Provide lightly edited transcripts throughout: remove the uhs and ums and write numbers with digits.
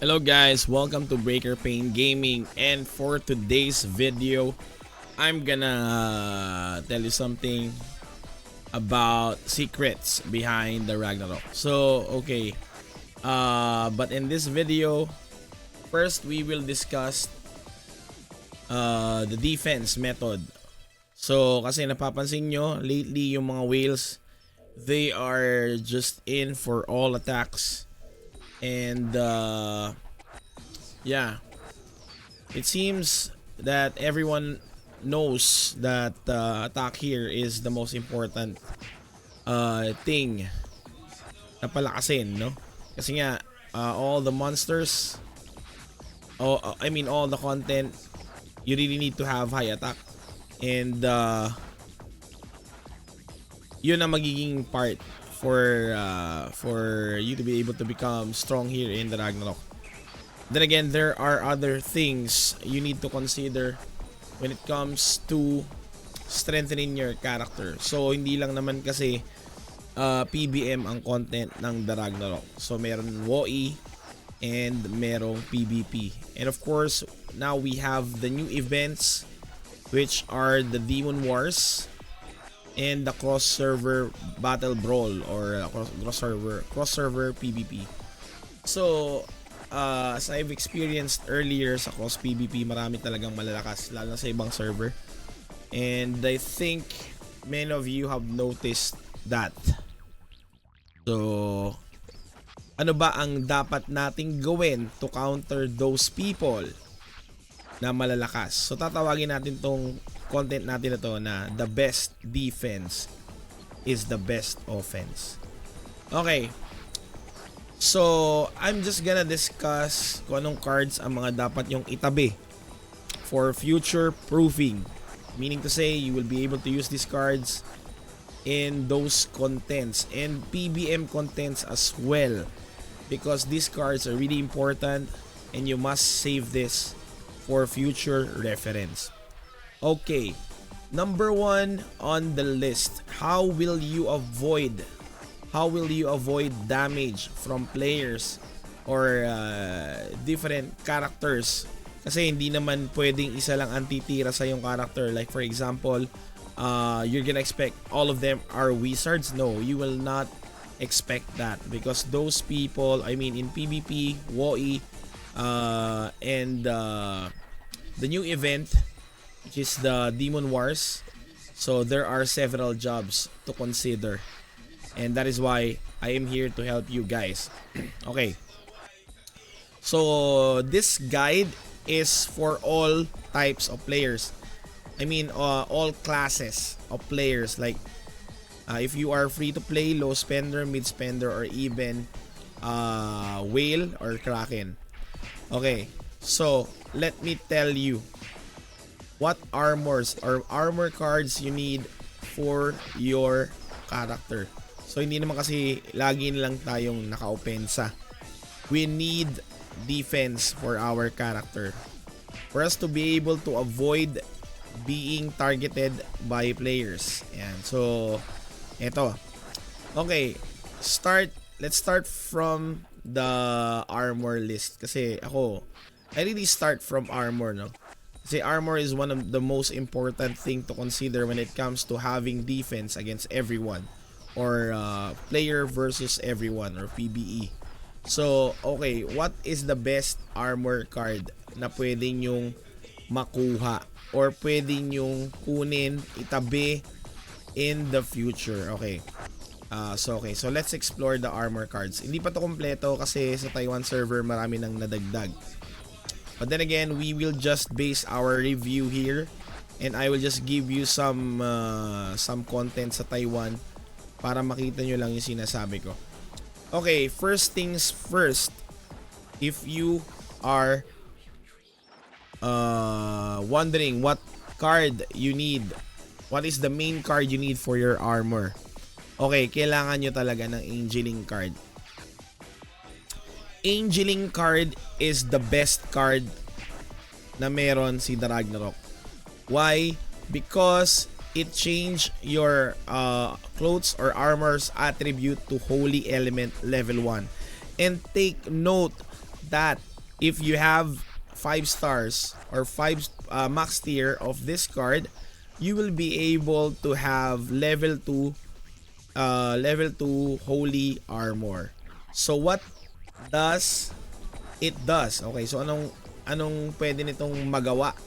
Hello guys, welcome to Breaker Pain Gaming, and for today's video I'm gonna tell you something about secrets behind the Ragnarok. So but in this video, first we will discuss the defense method. So kasi napapansin nyo lately yung mga whales, they are just in for all attacks. And yeah, it seems that everyone knows that attack here is the most important thing na palakasin, no? Kasi nga all the monsters, all the content, you really need to have high attack. And yun ang magiging part for you to be able to become strong here in the Ragnarok. Then again, there are other things you need to consider when it comes to strengthening your character. So hindi lang naman kasi PBM ang content ng the Ragnarok. So meron WoE and merong PvP. And of course, now we have the new events, which are the Demon Wars and the cross server battle brawl, or cross server PvP. So as I've experienced earlier sa cross PvP, marami talagang malalakas lalo na sa ibang server, and I think many of you have noticed that. So ano ba ang dapat nating gawin to counter those people na malalakas? So tatawagin natin tong content natin na to na the best defense is the best offense. Okay. So, I'm just gonna discuss kung anong cards ang mga dapat yung itabi for future proofing. Meaning to say, you will be able to use these cards in those contents and PBM contents as well, because these cards are really important and you must save this for future reference. Okay, number 1 on the list, how will you avoid damage from players or different characters? Kasi hindi naman pwedeng isa lang ang titira sa yung character. Like for example, you're gonna expect all of them are wizards. No, you will not expect that, because those people, I mean in PvP, WoE, and the new event, which is the Demon Wars, so there are several jobs to consider, and that is why I am here to help you guys. Okay, so this guide is for all types of players. I mean all classes of players, like if you are free to play, low spender, mid spender, or even whale or kraken. Okay, so let me tell you what armors or armor cards you need for your character. So hindi naman kasi lagi lang tayong naka-opensa. We need defense for our character, for us to be able to avoid being targeted by players. Yan. So eto. Okay, let's start from the armor list, kasi I really start from armor, no? Kasi armor is one of the most important thing to consider when it comes to having defense against everyone, or player versus everyone, or PBE. So, okay, what is the best armor card na pwede nyong makuha or pwede nyong kunin, itabi in the future? Okay. So let's explore the armor cards. Hindi pa to kompleto kasi sa Taiwan server marami nang nadagdag. But then again, we will just base our review here, and I will just give you some content sa Taiwan para makita nyo lang yung sinasabi ko. Okay, first things first. If you are wondering what card you need, what is the main card you need for your armor? Okay, kailangan nyo talaga ng Angeling card. Angeling card is the best card na meron si the Ragnarok. Why? Because it changed your clothes or armor's attribute to Holy Element level 1. And take note that if you have 5 stars or 5 max tier of this card, you will be able to have level 2 holy armor. So what does it does? Okay, so anong pwede nitong magawa?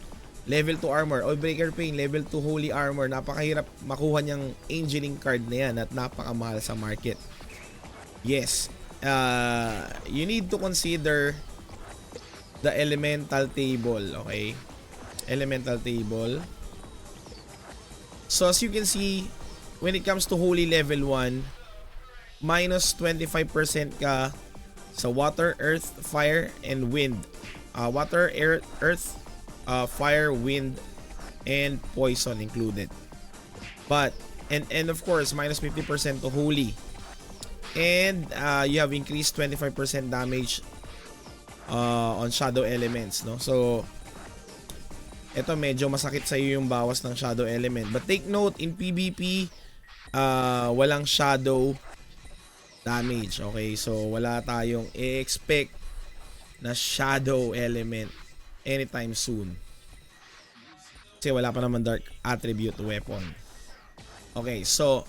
Level 2 armor, Oathbreaker Pain, level 2 holy armor. Napakahirap makuha niyang angeling card na yan at napakamahal sa market. Yes, you need to consider the elemental table, okay? Elemental table. So as you can see, when it comes to holy level 1, minus 25% ka sa water, earth, fire, and wind. Water, earth, fire, wind, and poison included. But and of course minus 50% to holy. And you have increased 25% damage on shadow elements, no? So ito medyo masakit sa iyo yung bawas ng shadow element. But take note, in PvP walang shadow damage, okay? So wala tayong i-expect na shadow element anytime soon. Kasi wala pa naman dark attribute weapon. Okay, so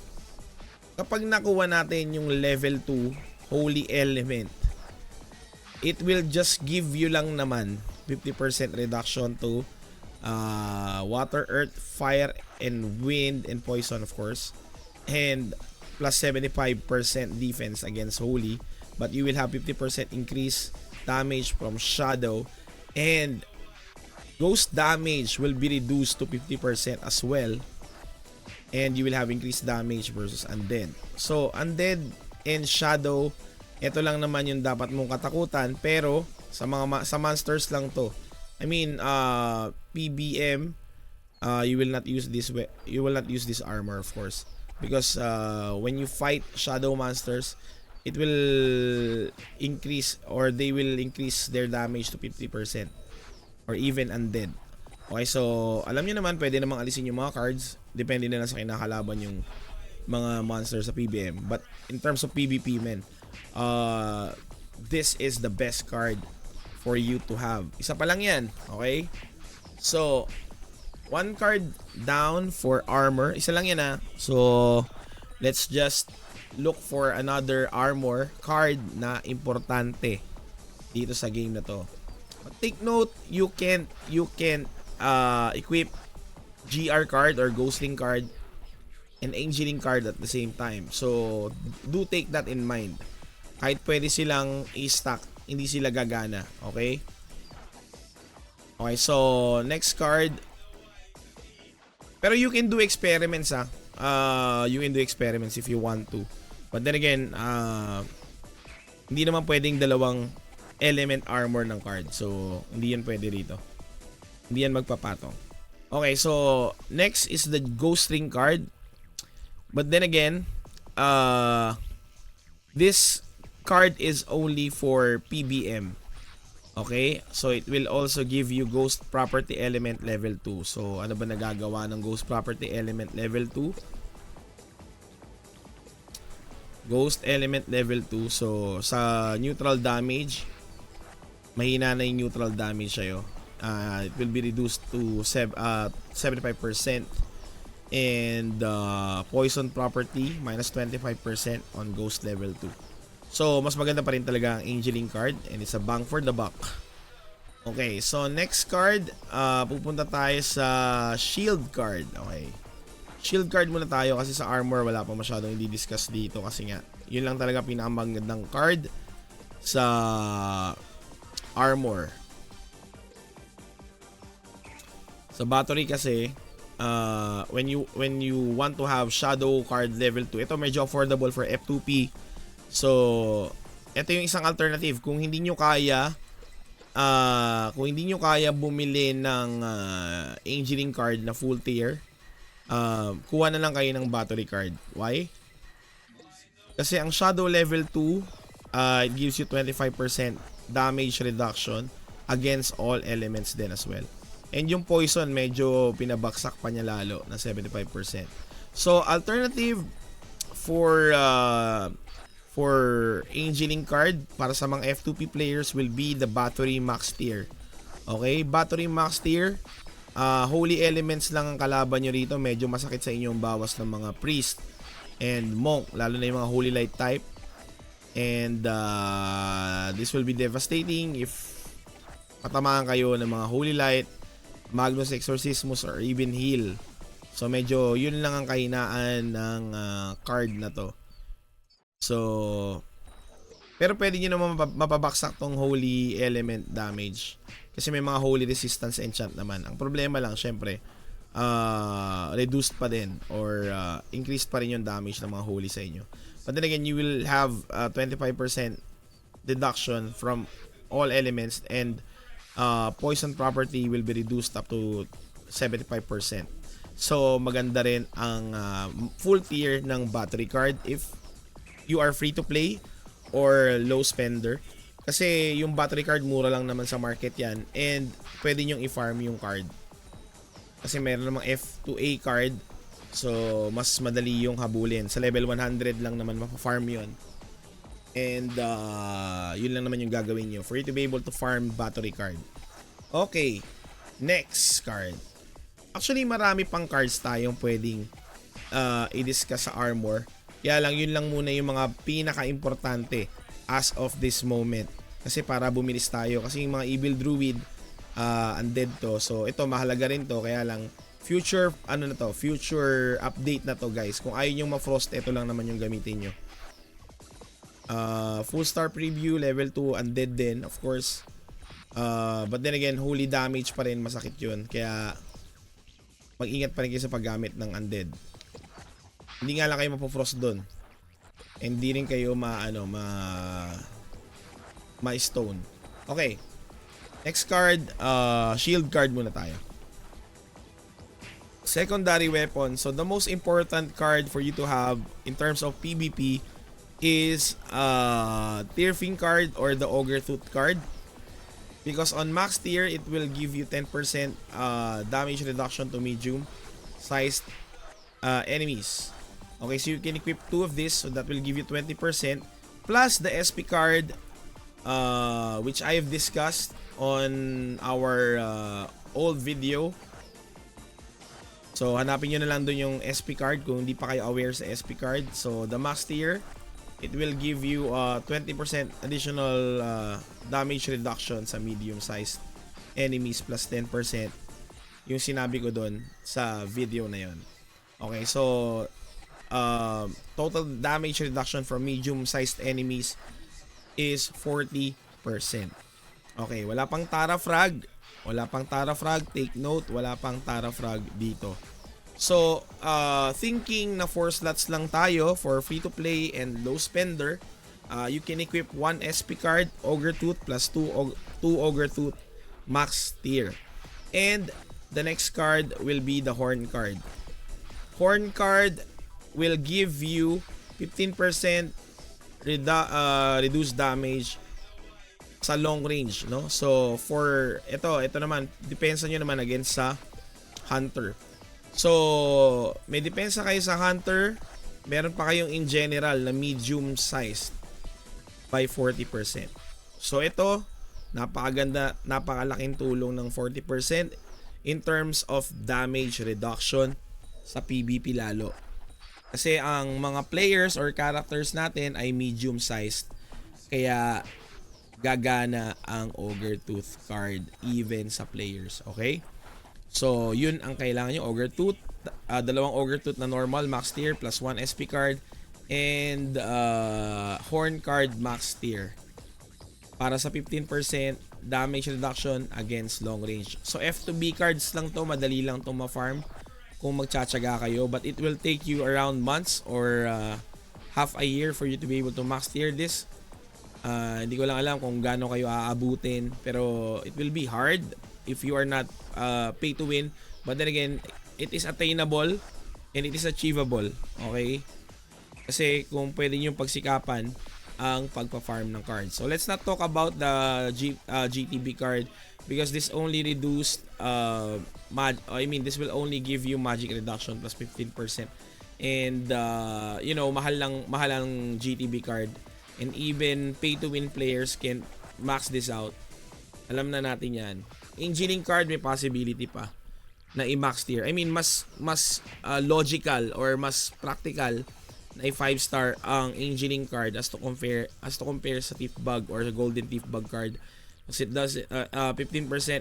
kapag nakuha natin yung level 2 holy element, it will just give you lang naman 50% reduction to water, earth, fire, and wind, and poison of course, and plus 75% defense against holy. But you will have 50% increase damage from shadow, and ghost damage will be reduced to 50% as well, and you will have increased damage versus undead. So undead and shadow, ito lang naman yung dapat mong katakutan, pero sa monsters lang to. I mean PBM, you will not use this armor of course, because when you fight shadow monsters, it will increase, or they will increase their damage to 50%, or even undead. Okay, so alam niyo naman, pwede namang alisin yung mga cards, depende na lang sa kinakalaban yung mga monsters sa PBM. But in terms of PvP, man, this is the best card for you to have. Isa pa lang yan, okay? So one card down for armor, isa lang yan ha. So let's just look for another armor card na importante dito sa game na to. But take note, you can equip GR card or ghostling card and angeling card at the same time. So do take that in mind. Kahit pwede silang i-stack, hindi sila gagana, okay? Okay, so next card. Pero you can do experiments ha. You can do experiments if you want to. But then again, hindi naman pwedeng dalawang element armor ng card. So hindi yan pwede rito. Hindi yan magpapatong. Okay, so next is the ghost ring card. But then again, this card is only for PBM. Okay? So it will also give you ghost property element level 2. So ano ba nagagawa ng ghost property element level 2? Ghost element level 2. So sa neutral damage, mahina na yung neutral damage sa'yo. It will be reduced to 75%. And poison property minus 25% on ghost level 2. So mas maganda pa rin talaga ang angeling card, and it's a bang for the buck. Okay, so next card, pupunta tayo sa shield card. Okay, shield card muna tayo kasi sa armor wala pa masyadong i-discuss dito, kasi nga yun lang talaga pinakamagandang card sa armor. Sa battery kasi, when you want to have shadow card level 2, ito medyo affordable for F2P. So ito yung isang alternative kung hindi nyo kaya bumili ng angeling card na full tier. Kuha na lang kayo ng battery card. Why? Kasi ang shadow level 2, it gives you 25% damage reduction against all elements din as well. And yung poison, medyo pinabaksak pa niya lalo na 75%. So alternative for for Angeling card para sa mga F2P players will be the Battery Max Tier. Okay, Battery Max Tier, Holy Elements lang ang kalaban nyo rito. Medyo masakit sa inyo ang bawas ng mga Priest and Monk, lalo na yung mga Holy Light type. And this will be devastating if patamaan kayo ng mga Holy Light, Magnus Exorcismus, or even Heal. So medyo yun lang ang kahinaan ng card na to. So, pero pwede nyo naman mapabaksak tong Holy Element damage. Kasi may mga Holy Resistance enchant naman. Ang problema lang, syempre, reduced pa din or increased pa rin yung damage ng mga Holy sa inyo. But then again, you will have 25% deduction from all elements, and poison property will be reduced up to 75%. So, maganda rin ang full tier ng battery card if you are free to play or low spender. Kasi yung battery card mura lang naman sa market yan, and pwede nyong i-farm yung card. Kasi meron namang F2A card, so mas madali yung habulin. Sa level 100 lang naman mapafarm yun. And yun lang naman yung gagawin nyo for you to be able to farm battery card. Okay, next card. Actually, marami pang cards tayong pwedeng i-discuss sa armor. Kaya lang, yun lang muna yung mga pinaka-importante as of this moment. Kasi para bumilis tayo. Kasi yung mga Evil Druid, undead to. So, ito, mahalaga rin to. Kaya lang, future update na to, guys. Kung ayaw nyo ma-frost, ito lang naman yung gamitin nyo. Full star preview, level 2, undead din, of course. But then again, holy damage pa rin, masakit yun. Kaya, mag-ingat pa rin kayo sa paggamit ng undead. Hindi nga lang kayo mapofrost doon. Hindi rin kayo ma-stone. Okay. Next card, shield card muna tayo. Secondary weapon. So the most important card for you to have in terms of PvP is Tearfing card or the Ogre Tooth card. Because on max tier, it will give you 10% damage reduction to medium sized enemies. Okay, so you can equip 2 of this, so that will give you 20%. Plus the SP card, which I have discussed on our old video. So hanapin nyo na lang dun yung SP card kung hindi pa kayo aware sa SP card. So the max tier, it will give you 20% additional damage reduction sa medium sized enemies plus 10% yung sinabi ko dun sa video na yon. Okay, so total damage reduction from medium sized enemies is 40%. Okay, wala pang Tara Frag. Take note, wala pang Tara Frag dito. So, thinking na 4 slots lang tayo for free to play and low spender, you can equip 1 SP card, Ogre Tooth plus 2 Ogre Tooth max tier. And the next card will be the Horn card. Horn card will give you 15% reduced damage sa long range, no? So for ito naman, depensa nyo naman against sa Hunter. So may depensa kayo sa Hunter, meron pa kayong in general na medium sized by 40%. So ito, napakaganda, napakalaking tulong ng 40% in terms of damage reduction sa PvP lalo. Kasi ang mga players or characters natin ay medium sized, kaya gagana ang Ogre Tooth card even sa players. Okay? So yun ang kailangan nyo. Ogre Tooth, dalawang Ogre Tooth na normal max tier plus 1 SP card, and Horn card max tier para sa 15% damage reduction against long range. So F2B cards lang to, madali lang to ma-farm kung magtsatsaga kayo, but it will take you around months or half a year for you to be able to max tier this. Hindi ko lang alam kung gaano kayo aabutin, pero it will be hard if you are not pay to win. But then again, it is attainable and it is achievable. Okay? Kasi kung pwede nyo pagsikapan ang pagpa-farm ng cards. So let's not talk about the GTB card because this only reduced this will only give you magic reduction plus 15%. And mahal ang GTB card. And even pay-to-win players can max this out. Alam na natin yan. Engineering card, may possibility pa na i-max tier. I mean, mas logical or mas practical na i-5 star ang engineering card as to compare sa Thief Bug or sa Golden Thief Bug card. Kasi it does 15%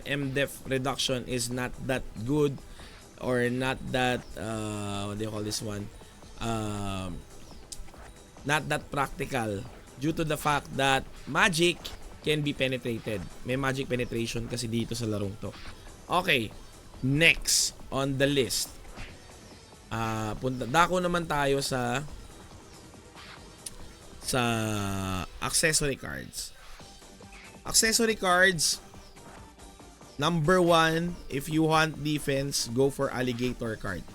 MDef reduction is not that good or not that what do you call this one? Not that practical due to the fact that magic can be penetrated. May magic penetration kasi dito sa larong to. Okay, next on the list. Dako naman tayo sa accessory cards. Accessory cards, number 1, if you want defense, go for alligator card.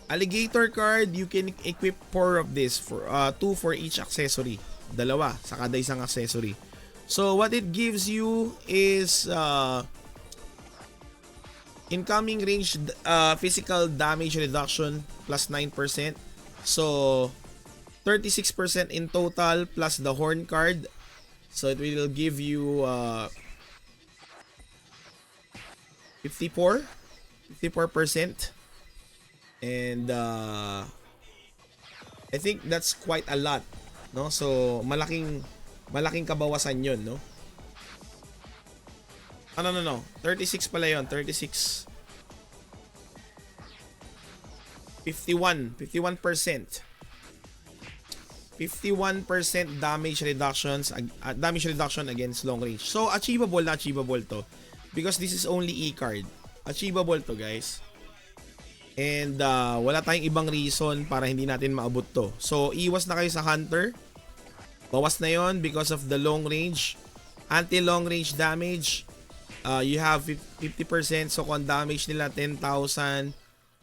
Alligator card, you can equip 4 of this, for 2 for each accessory. Dalawa sa kada isang accessory. So what it gives you is incoming range physical damage reduction plus 9%. So 36% in total plus the horn card. So it will give you 54%. And I think that's quite a lot, no? So malaking kabawasan 'yon, no? No. 36 pala 'yon, 36. 51%. 51% damage reduction against long range. So achievable to because this is only E-card. Achievable to, guys. And wala tayong ibang reason para hindi natin maabot to. So iwas na kayo sa hunter. Bawas na yon because of the long range. Anti-long range damage, you have 50%. So kung damage nila 10,000,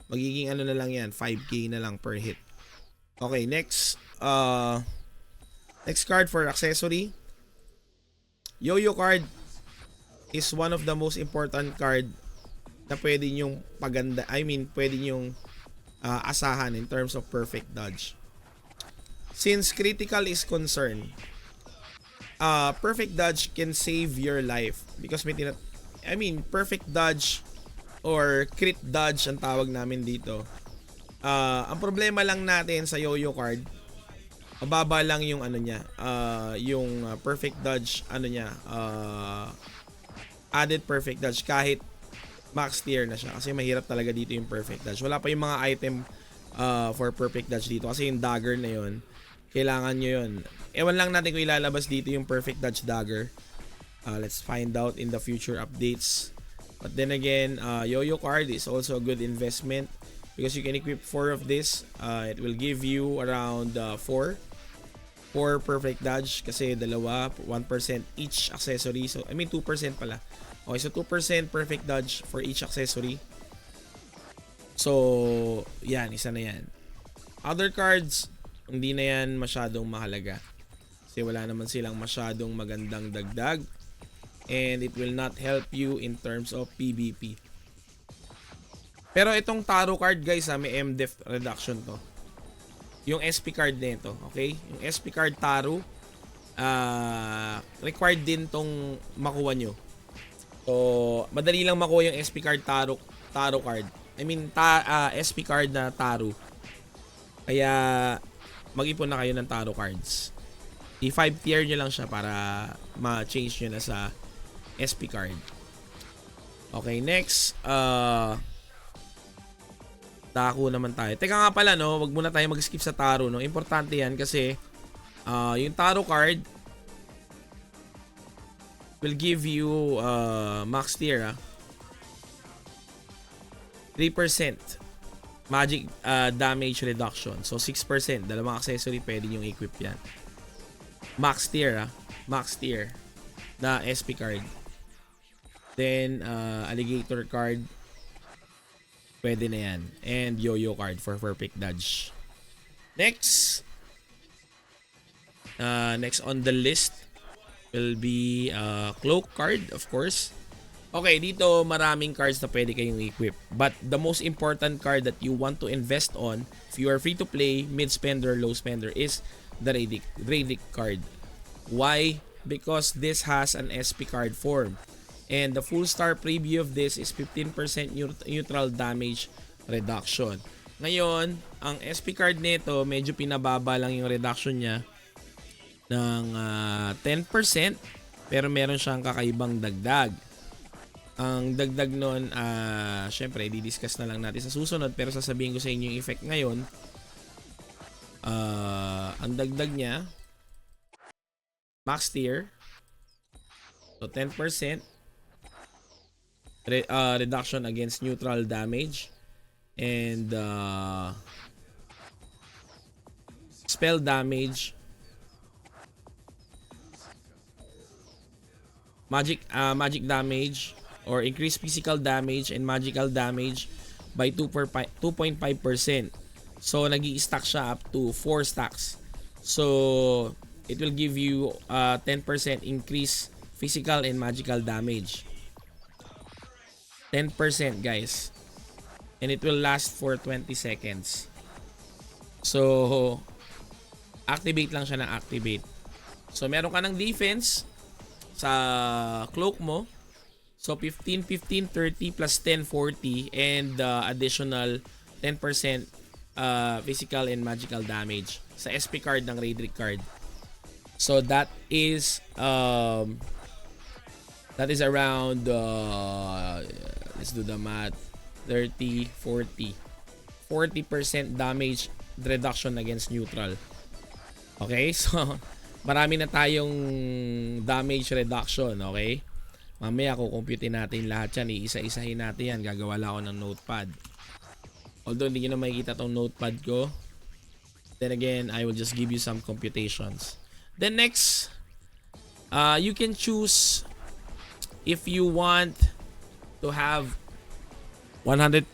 magiging ano na lang yan, 5k na lang per hit. Okay, next card for accessory. Yo-yo card is one of the most important card na pwede nyong pwede nyong asahan in terms of perfect dodge. Since critical is concerned, perfect dodge can save your life because perfect dodge or crit dodge ang tawag namin dito. Ang problema lang natin sa yo-yo card, mababa lang yung yung perfect dodge added perfect dodge kahit max tier na siya kasi mahirap talaga dito yung perfect dodge. Wala pa yung mga item for perfect dodge dito kasi yung dagger na yun, kailangan nyo yun. Ewan lang natin kung ilalabas dito yung perfect dodge dagger. Let's find out in the future updates. But then again, yo-yo card is also a good investment because you can equip 4 of this. It will give you around 4 perfect dodge kasi dalawa, 1% each accessory. So 2% pala. Okay, so 2% perfect dodge for each accessory. So yan, isa na yan. Other cards, hindi na yan masyadong mahalaga kasi wala naman silang masyadong magandang dagdag and it will not help you in terms of PvP. Pero itong tarot card, guys, may MDef reduction to. Yung SP card nito, okay? Yung SP card tarot, required din tong makuha nyo. So, madali lang makuha yung SP card tarot card. SP card na tarot. Kaya mag-ipon na kayo ng tarot cards. I-5 tier nyo lang siya para ma-change nyo na sa SP card. Okay, next. Dako naman tayo. Teka nga pala, no, wag muna tayo mag-skip sa tarot, no. Importante 'yan kasi yung tarot card will give you max tier 3% magic damage reduction. So 6%, dalawang accessory pwede yung equip 'yan. Max tier na SP card. Then alligator card, pwede na yan. And yo-yo card for perfect dodge. Next on the list will be Cloak card, of course. Okay, dito maraming cards na pwede kayong equip. But the most important card that you want to invest on if you are free to play, mid spender, low spender is the Ragnarok card. Why? Because this has an SP card form. And the full star preview of this is 15% neutral damage reduction. Ngayon, ang SP card nito, medyo pinababa lang yung reduction niya ng 10%, pero meron siyang kakaibang dagdag. Ang dagdag nun, syempre, di-discuss na lang natin sa susunod, pero sasabihin ko sa inyo yung effect ngayon. Ang dagdag niya, max tier, so 10% reduction against neutral damage, and spell damage, magic damage, or increase physical damage and magical damage by 2.5%. So nag-i-stack siya up to 4 stacks. So it will give you 10% increase physical and magical damage. 10% guys. And it will last for 20 seconds. So activate lang siya ng activate. So meron ka ng defense sa cloak mo. So 15, 15, 30 plus 10, 40, and additional 10% physical and magical damage sa SP card ng Ragnarok card. So that is around let's do the math. 30, 40. 40% damage reduction against neutral. Okay? So marami na tayong damage reduction, okay? Mamaya kukumputin natin lahat yan. Iisa-isahin natin yan. Gagawa lang ako ng notepad. Although hindi nyo na makikita tong notepad ko. Then again, I will just give you some computations. Then next, you can choose if you want to have 100%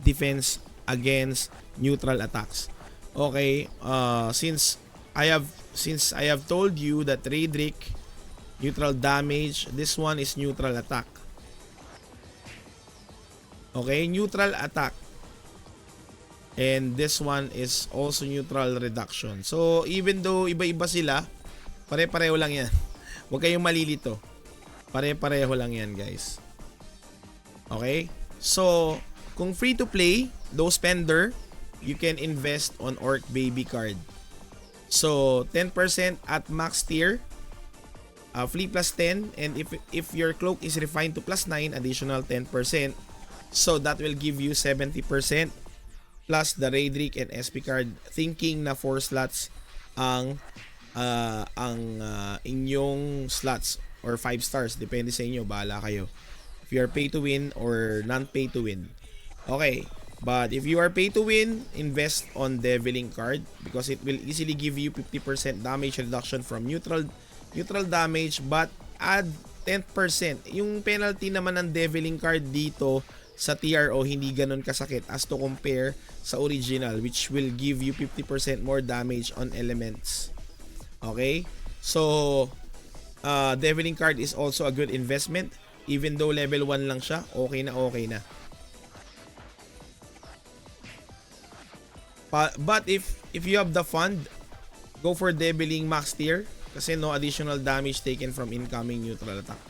defense against neutral attacks. Okay, since I have told you that Ragnarok neutral damage, this one is neutral attack. Okay, neutral attack. And this one is also neutral reduction. So even though iba-iba sila, pare-pareho lang yan. Huwag kayong malilito. Pare-pareho lang yan guys. Okay? So kung free to play, though spender, you can invest on Orc Baby card. So 10% at max tier, free plus 10, and if your cloak is refined to plus 9, additional 10%. So that will give you 70% plus the Ragnarok and SP card, thinking na 4 slots ang inyong slots or 5 stars, depende sa inyo, bahala kayo. If you are pay to win or non-pay to win. Okay, but if you are pay to win, invest on Deviling card because it will easily give you 50% damage reduction from neutral damage, but add 10%. Yung penalty naman ng Deviling card dito sa TRO hindi ganun kasakit as to compare sa original, which will give you 50% more damage on elements. Okay? So Deviling card is also a good investment. Even though level 1 lang siya, okay na. But if you have the fund, go for Deviling max tier kasi no additional damage taken from incoming neutral attack.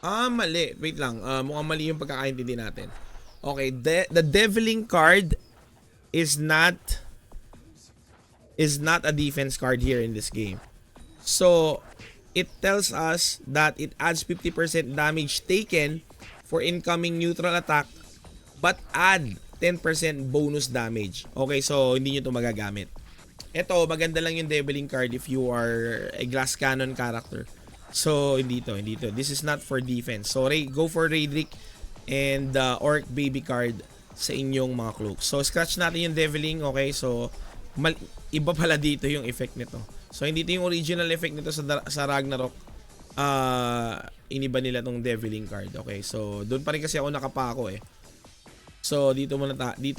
Mali. Wait lang. Mukhang mali yung pagkakaintindi natin. Okay, the Deviling card is not a defense card here in this game. So it tells us that it adds 50% damage taken for incoming neutral attack but add 10% bonus damage. Okay, so hindi nyo ito magagamit. Ito, maganda lang yung Deviling card if you are a glass cannon character. So hindi to. This is not for defense. So go for Ragnarok and Orc Baby card sa inyong mga cloaks. So scratch natin yung Deviling, okay? So iba pala dito yung effect nito. So hindi ito yung original effect nito sa Ragnarok. Iniba nila tong Deviling card. Okay, so doon pa rin kasi ako nakapako eh. So dito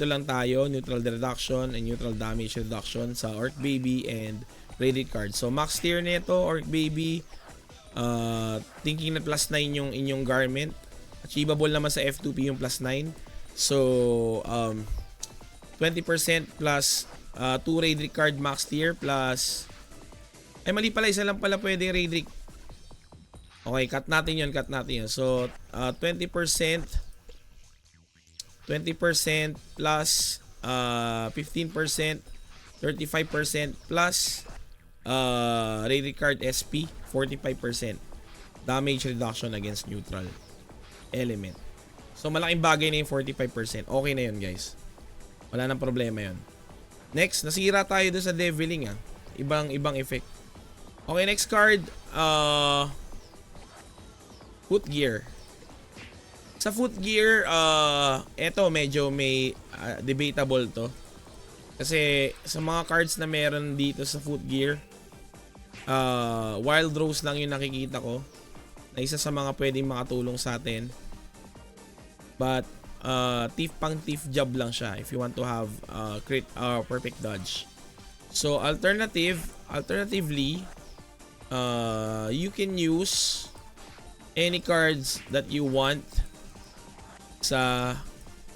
lang tayo, neutral reduction and neutral damage reduction sa Orc Baby and Ragnarok card. So max tier nito, Orc Baby, thinking na plus 9 yung inyong garment. Achievable naman sa F2P yung plus 9. So 20% plus 2 Raid Rick card max tier plus... Ay, mali pala. Isa lang pala pwede Raid Rick. Okay, cut natin yun. So, 20% plus 15%, 35% plus Raid Rick card SP, 45% damage reduction against neutral element. So, malaking bagay na yung 45%. Okay na yun, guys. Wala nang problema yun. Next, nasira tayo doon sa deviling, ah. Ibang effect. Okay, next card. Footgear. Sa Footgear, eto medyo may debatable to. Kasi sa mga cards na meron dito sa Footgear, Wild Rose lang yung nakikita ko na isa sa mga pwedeng makatulong sa atin. But thief job lang siya if you want to have perfect dodge. So alternatively, you can use any cards that you want sa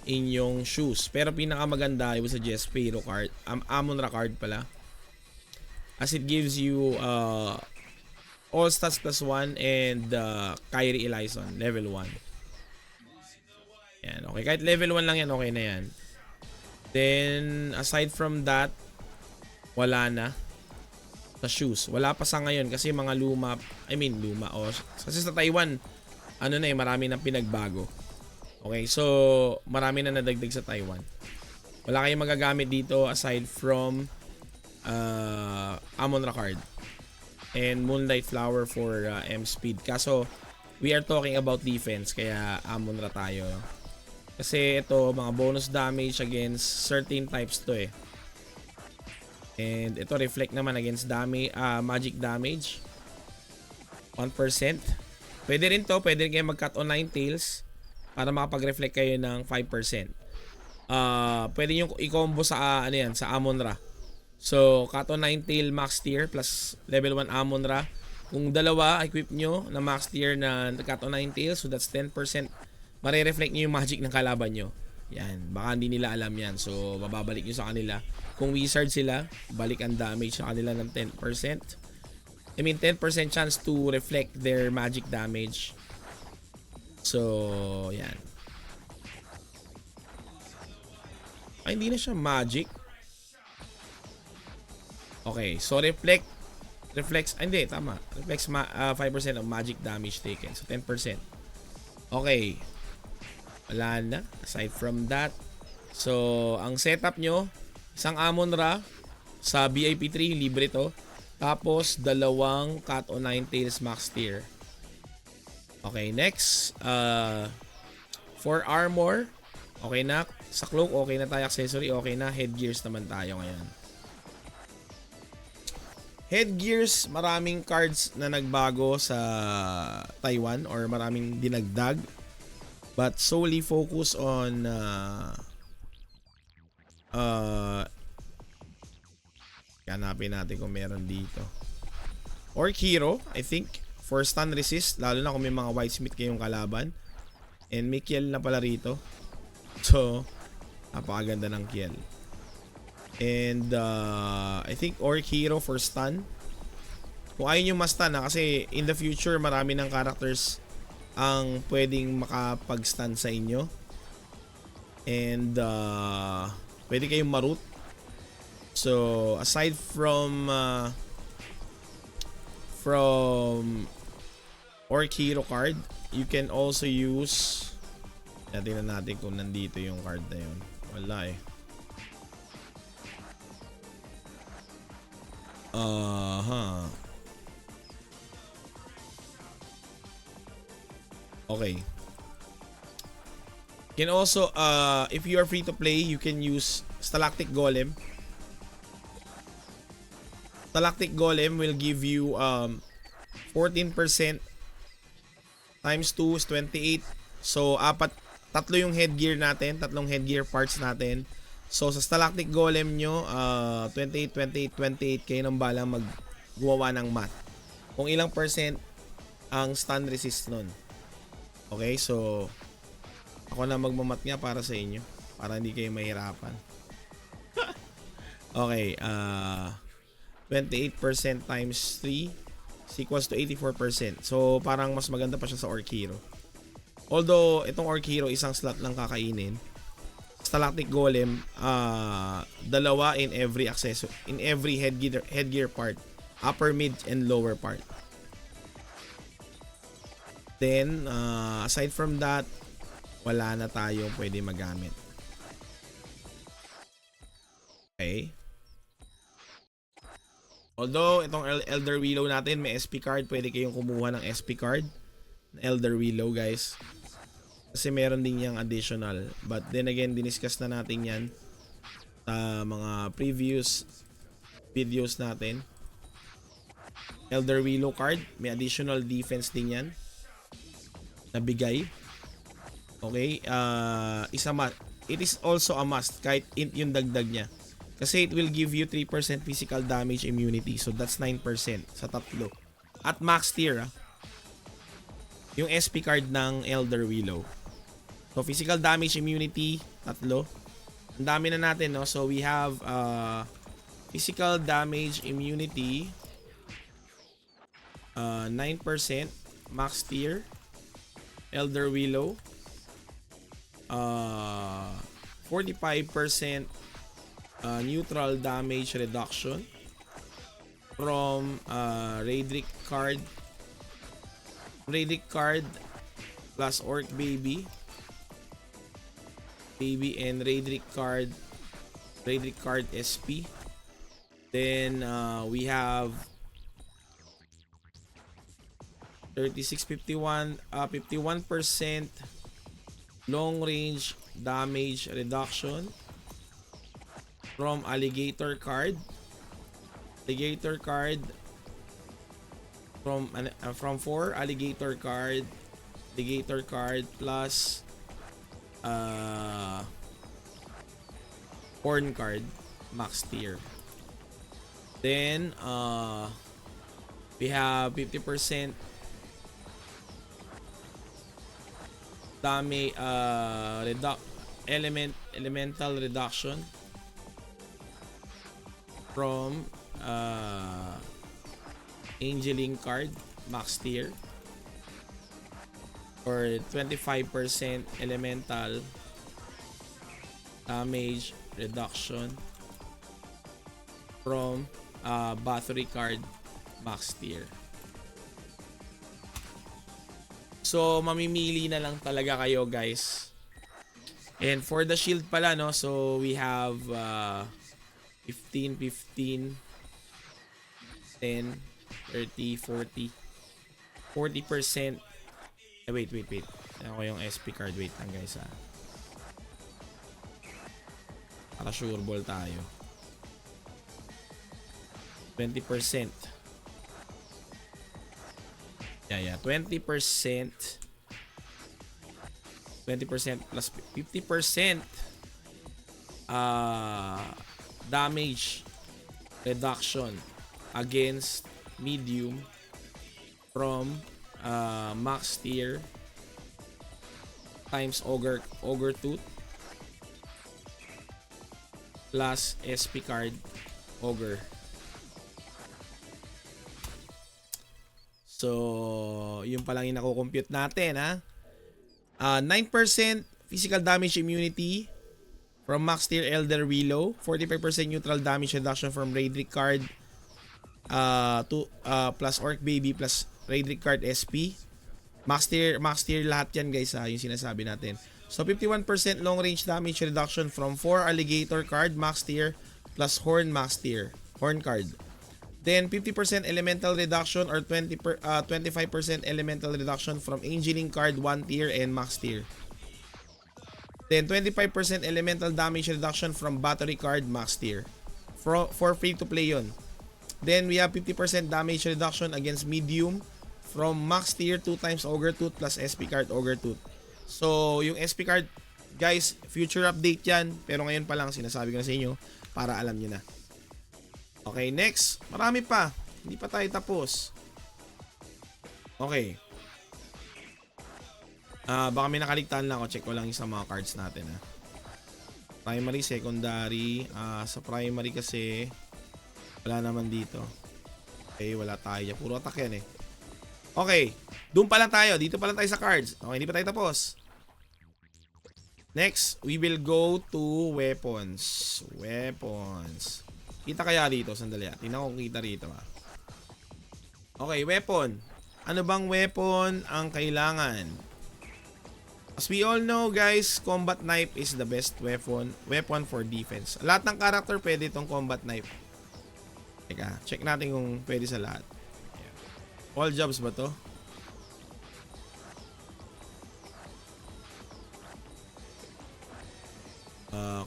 inyong shoes. Pero pinakamaganda, I would suggest Pharaoh card, Amon-Ra card pala. As it gives you all stats plus 1 and Kyrie Elyson level 1. Yan, okay. Kahit level 1 lang yan, okay na yan. Then, aside from that, wala na. Sa shoes. Wala pa sa ngayon kasi mga luma. Kasi sa Taiwan, marami nang pinagbago. Okay, so, marami na nadagdag sa Taiwan. Wala kayong magagamit dito aside from Amon-Ra card. And Moonlight Flower for M-Speed. Kaso, we are talking about defense, kaya Amon-Ra tayo. Kasi ito, mga bonus damage against certain types to eh. And ito, reflect naman against magic damage. 1%. Pwede rin to, pwede rin kayo mag-cut on 9 tails para makapag-reflect kayo ng 5%. Pwede nyo i-combo sa, sa Amon-Ra. So, cut on 9 tail max tier plus level 1 Amon-Ra. Kung dalawa, equip nyo na max tier na cut on 9 tails, so that's 10%. Mare-reflect nyo yung magic ng kalaban nyo. Yan, baka hindi nila alam yan. So, mababalik nyo sa kanila. Kung wizard sila, balik ang damage sa kanila ng 10%. 10% chance to reflect their magic damage. So, yan. Ay, hindi na siya magic. Okay, so reflects, hindi, tama. Reflects 5% of magic damage taken. So, 10%. Okay. Wala na. Aside from that. So, ang setup nyo, isang Amon-Ra sa BIP 3, libre to. Tapos, dalawang Cat o 9 Tails Max Tier. Okay, next. For armor, okay na. Sa Cloak, okay na tayo. Accessory, okay na. Headgears naman tayo ngayon. Headgears, maraming cards na nagbago sa Taiwan or maraming dinagdag. But solely focus on hanapin natin kung meron dito. Or Hero, I think, for stun resist, lalo na kung may mga Whitesmith kayong kalaban. And may Kiel na pala rito. So, napakaganda ng Kiel. And I think Orc Hero for stun. Kung ayaw nyo ma-stun kasi in the future marami ng characters ang pwedeng makapag-stun sa inyo. And pwede kayong ma-root. So aside from Orc Hero card, you can also use, tingnan natin kung nandito yung card na yun. Wala eh. Okay. You can also, if you are free to play, you can use Stalactic Golem. Stalactic Golem will give you 14% times 2 is 28. So, tatlo yung headgear natin, tatlong headgear parts natin. So, sa Stalactic Golem nyo, 28, 28, 28, kayo nang balang maggumawa ng math. Kung ilang percent ang stun resist nun. Okay, so ako na magmamat nga para sa inyo. Para hindi kayo mahirapan. Okay, 28% times 3 is equals to 84%. So, parang mas maganda pa siya sa Orc Hero. Although, itong Orc Hero, isang slot lang kakainin. Stalactic Golem, dalawa in every accessory, in every headgear part. Upper, mid, and lower part. Then, aside from that, wala na tayong pwede magamit. Okay. Although, itong Elder Willow natin, may SP card. Pwede kayong kumuha ng SP card. Elder Willow, guys. Kasi meron din yung additional. But then again, diniscuss na natin yan sa mga previous videos natin. Elder Willow card. May additional defense din yan. Nabigay. Okay. It is also a must. Kahit yung dagdag niya. Kasi it will give you 3% physical damage immunity. So that's 9% sa tatlo. At max tier, yung SP card ng Elder Willow. So physical damage immunity, tatlo. Ang dami na natin, no? So we have physical damage immunity 9% max tier Elder Willow, 45% neutral damage reduction from Ragnarok card plus Orc Baby and Ragnarok card SP. Then we have 51% long range damage reduction from Alligator card from 4 Alligator card plus Horn card max tier. Then we have 50% damage elemental reduction from Angeling card max tier, or 25% elemental damage reduction from Battery card max tier. So mamimili na lang talaga kayo, guys. And for the shield pala, no, so we have 15, 10, 30, 40, 40%. Wait. Ako yung SP card. Wait lang, guys, para sure ball tayo. 20%. Yeah. 20% plus 50% damage reduction against medium from max tier times ogre tooth plus SP card ogre. So yun pa lang yung nako-compute natin, ha. 9% physical damage immunity from max tier Elder Willow, 45% neutral damage reduction from Ragnarok card plus Orc Baby plus Ragnarok card SP. Max tier lahat yan, guys, yung sinasabi natin. So 51% long range damage reduction from 4 Alligator card max tier plus Horn max tier, Horn card. Then 50% elemental reduction or 25% elemental reduction from Angeling card 1 tier and max tier. Then 25% elemental damage reduction from Battery card max tier. For free to play yon. Then we have 50% damage reduction against medium from max tier 2 times Ogre Tooth plus SP card Ogre Tooth. So yung SP card, guys, future update yan. Pero ngayon pa lang sinasabi ko na sa inyo para alam nyo na. Okay, next. Marami pa. Hindi pa tayo tapos. Okay. Baka may nakaligtaan lang ako. Check ko lang yung sa mga cards natin, ha. Primary, secondary. Sa primary kasi wala naman dito. Okay, wala tayo. Puro attack yan eh. Okay, doon pa lang tayo. Dito pa lang tayo sa cards. Okay, hindi pa tayo tapos. Next, we will go to weapons. Weapons. Kita kaya dito? Sandali. Tingnan ko kung kita rito. Okay, weapon. Ano bang weapon ang kailangan? As we all know guys, combat knife is the best weapon for defense. Lahat ng character pwede itong combat knife. Teka, check natin kung pwede sa lahat. All jobs ba to?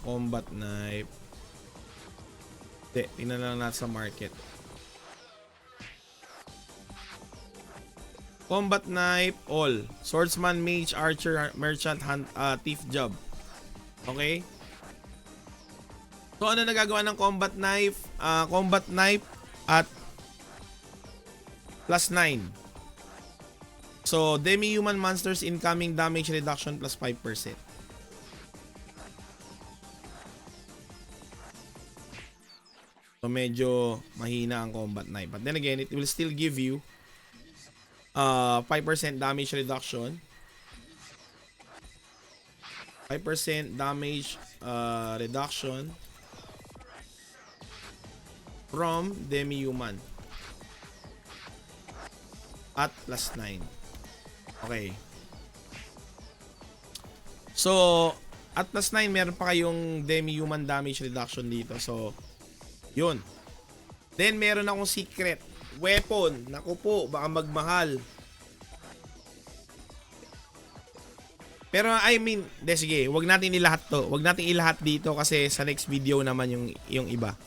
Combat knife. Hindi, tingnan lang natin sa market. Combat knife, all. Swordsman, mage, archer, merchant, hunt, thief job. Okay? So ano nagagawa ng combat knife? Combat knife at +9. So demi-human monsters incoming damage reduction +5%. So medyo mahina ang combat knife. But then again, it will still give you 5% damage reduction. 5% damage reduction from demi-human at +9. Okay. So, at +9 meron pa kayong demi-human damage reduction dito. So, yun. Then meron akong secret weapon. Naku po, baka magmahal. Pero I mean, sige, wag natin ilahat to. Wag natin ilahat dito kasi sa next video naman yung iba.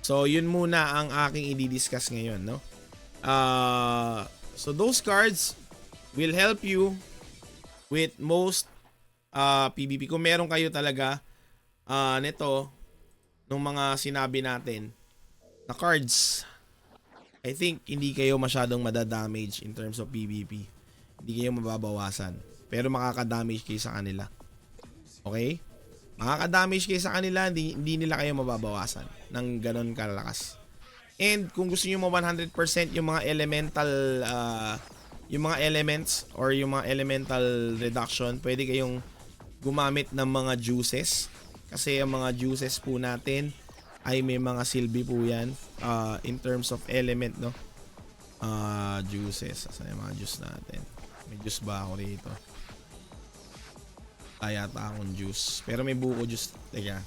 So, yun muna ang aking i-discuss ngayon, no? So those cards will help you with most PvP. Kung meron kayo talaga nito nung mga sinabi natin na cards, I think hindi kayo masyadong madadamage in terms of PvP. Hindi kayo mababawasan. Pero makaka-damage kayo sa kanila. Okay? Makaka-damage kayo sa kanila, hindi nila kayo mababawasan ng ganon kalakas. And kung gusto niyo mo 100% yung mga elemental yung mga elements or yung mga elemental reduction, pwede kayong gumamit ng mga juices. Kasi ang mga juices po natin ay may mga silbi po yan in terms of element, no? Juices. Saan yung mga juice natin? May juice ba ako rito? Yata akong juice. Pero may buko juice. Teka.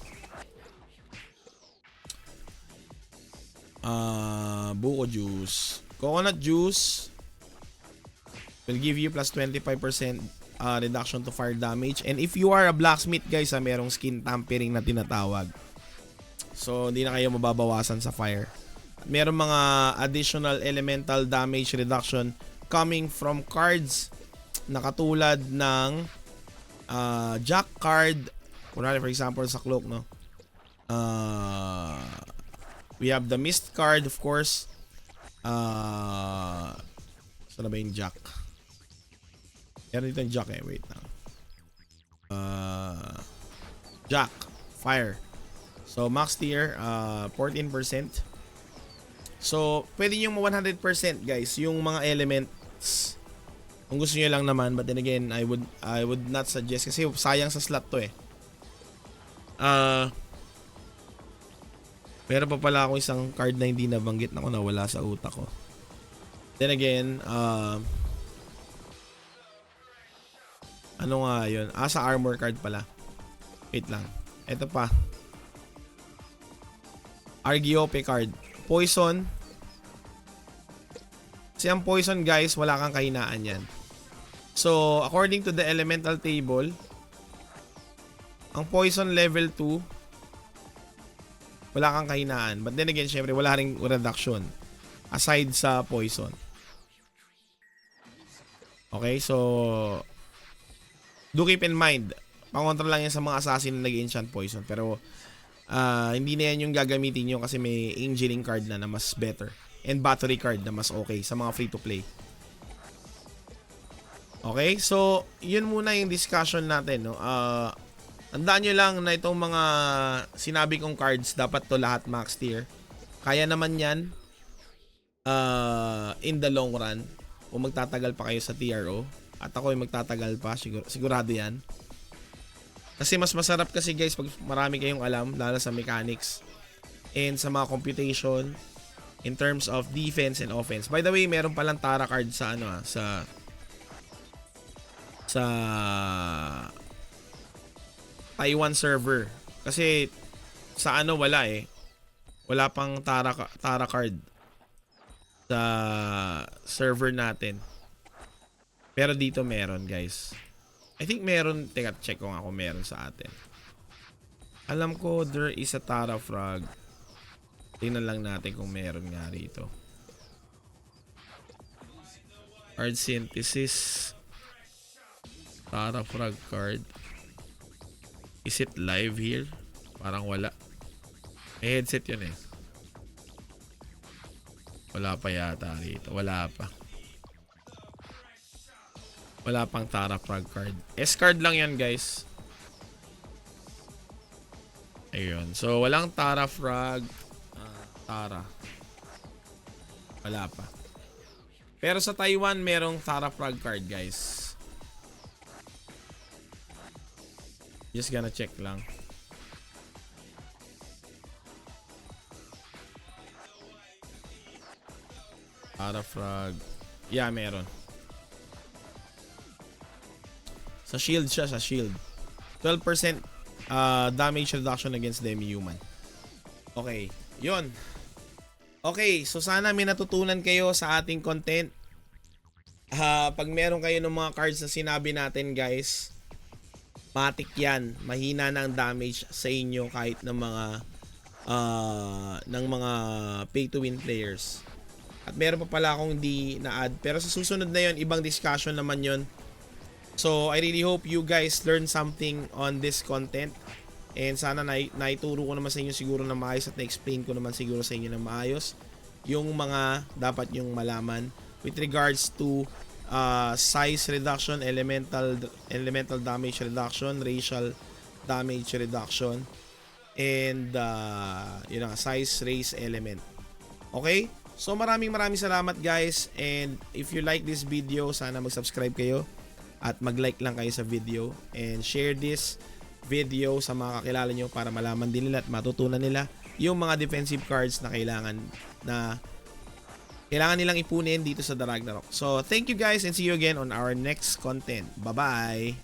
Buko juice. Coconut juice will give you plus 25% reduction to fire damage. And if you are a blacksmith guys, merong skin tampering na tinatawag. So hindi na kayo mababawasan sa fire. Merong mga additional elemental damage reduction coming from cards na katulad ng Jack card. For example sa Cloak, no? We have the Mist card, of course. Saan na ba yung Jack? Meron dito yung Jack eh. Wait lang. Jack. Fire. So, max tier. 14%. So, pwede yung 100% guys. Yung mga elements. Kung gusto nyo lang naman. But then again, I would not suggest. Kasi sayang sa slot to eh. Meron pa pala ako isang card na hindi nabanggit na ko, nawala sa utak ko. Then again, ano nga yun? Sa armor card pala. Wait lang. Ito pa. Argiope card. Poison. Kasi ang poison guys, wala kang kahinaan yan. So, according to the elemental table, ang poison level 2, wala kang kahinaan. But then again, syempre, wala ring reduction. Aside sa poison. Okay, so do keep in mind, pangontra lang yan sa mga assassin na nag-enchant poison. Pero hindi na yan yung gagamitin nyo kasi may engineering card na mas better. And battery card na mas okay sa mga free-to-play. Okay, so yun muna yung discussion natin, no? Tandaan nyo lang na itong mga sinabi kong cards, dapat to lahat max tier. Kaya naman yan in the long run. Kung magtatagal pa kayo sa TRO. At ako ay magtatagal pa, sigurado yan. Kasi mas masarap kasi guys pag marami kayong alam, lalo sa mechanics and sa mga computation in terms of defense and offense. By the way, meron palang Tara card sa ano sa Taiwan server. Kasi sa ano wala eh. Wala pang Tara card sa server natin. Pero dito meron, guys. I think meron. Teka, check ko nga kung meron sa atin. Alam ko there is a Tara frog. Tingnan lang natin kung meron nga rito. Card synthesis. Tara frog card. Is it live here? Parang wala. May headset yun eh. Wala pa yata rito. Wala pa. Wala pang Tara frog card. S-card lang yan, guys. Ayun. So, walang Tara frog. Tara. Wala pa. Pero sa Taiwan, merong Tara frog card, guys. Just gonna check lang. Tara frog. Yeah, meron. Sa shield siya, sa shield. 12% damage reduction against demi-human. Okay, yun. Okay, so sana may natutunan kayo sa ating content. Pag meron kayo ng mga cards na sinabi natin, guys, matik yan. Mahina na ang damage sa inyo kahit ng mga pay to win players. At meron pa pala akong hindi na-add. Pero sa susunod na yon, ibang discussion naman yon. So, I really hope you guys learn something on this content. And sana naituro ko naman sa inyo siguro na maayos at na-explain ko naman siguro sa inyo na maayos yung mga dapat yung malaman with regards to size reduction, elemental damage reduction, racial damage reduction, and yun nga, size, race, element. Okay? So maraming salamat, guys, and if you like this video, sana mag-subscribe kayo at mag-like lang kayo sa video and share this video sa mga kakilala nyo para malaman din nila at matutunan nila yung mga defensive cards na kailangan nilang ipunin dito sa The Ragnarok. So thank you, guys, and see you again on our next content. Bye bye.